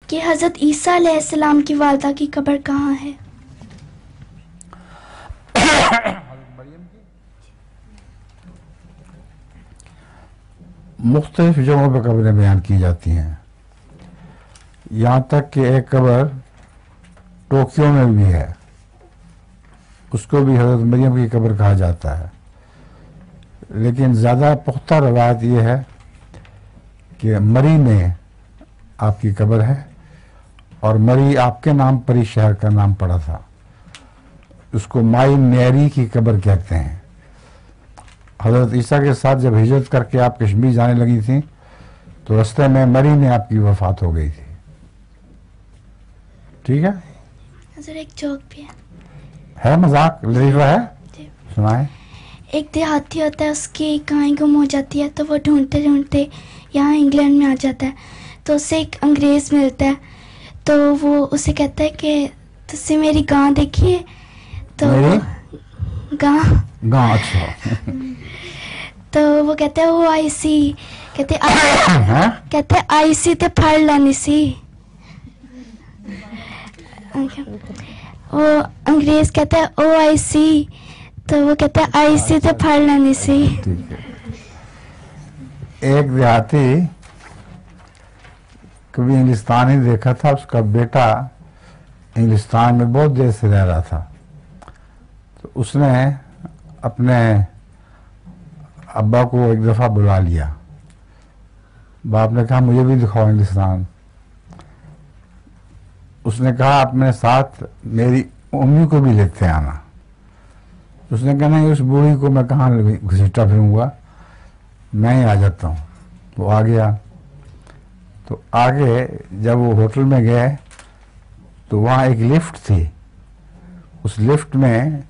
कि हज़रत ईसा अलैहिस्सलाम की वालदा की कब्र कहाँ है? मुख्तलिफ जगहों पर कब्रें बयान की जाती हैं, यहाँ तक कि एक कब्र टोक्यो में भी है, उसको भी हज़रत मरियम की कब्र कहा जाता है। लेकिन ज़्यादा पुख्ता रवायत यह है कि मरी में आपकी कब्र है, और मरी आपके नाम पर ही शहर का नाम पड़ा था। उसको माई मैरी की कब्र कहते हैं। हज़रत ईसा के साथ जब हिजरत करके आप कश्मीर जाने लगी थी तो रास्ते में मरी में आपकी वफात हो गई थी। ठीक है? सर एक जोक भी है मजाक लतीफ़ा है, सुनाए। एक देहाती होता है, उसकी गाय गुम हो जाती है, तो वो ढूंढते ढूंढते यहाँ इंग्लैंड में आ जाता है। तो उसे एक अंग्रेज़ मिलता है, तो वो उसे कहता है कि तुझसे मेरी गाय देखिए। तो गाय अच्छा तो वो कहते हैं वो आई सी, कहते आई सी ते फड़ लानी सी। वो अंग्रेज कहता है ओ आई सी, तो वो कहता है आई सी ते फड़ लानी सी। ठीक है। एक देहाती कभी इंग्लिस्तान ही देखा था, उसका बेटा इंग्लिस्तान में बहुत देर से रह रहा था, तो उसने अपने अब्बा को एक दफ़ा बुला लिया। बाप ने कहा मुझे भी दिखाओ इंग्लिस्तान। उसने कहा अपने साथ मेरी उम्मी को भी लेते आना। उसने कहा नहीं, उस बूढ़ी को मैं कहाँ घसीटा फिरूंगा, मैं ही आ जाता हूँ। वो आ गया। तो आगे जब वो होटल में गए तो वहाँ एक लिफ्ट थी। उस लिफ्ट में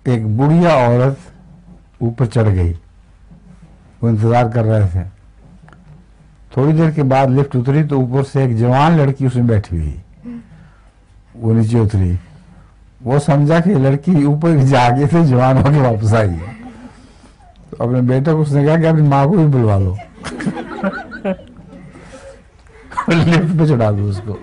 एक बुढ़िया औरत ऊपर चढ़ गई, वो इंतज़ार कर रहे थे। थोड़ी देर के बाद लिफ्ट उतरी तो ऊपर से एक जवान लड़की उसमें बैठी हुई, वो नीचे उतरी। वो समझा कि लड़की ऊपर जाके से जवान होकर वापस आई है। तो अपने बेटे को उसने कहा कि अपनी माँ को भी बुलवा लो लिफ्ट पे चढ़ा दो उसको।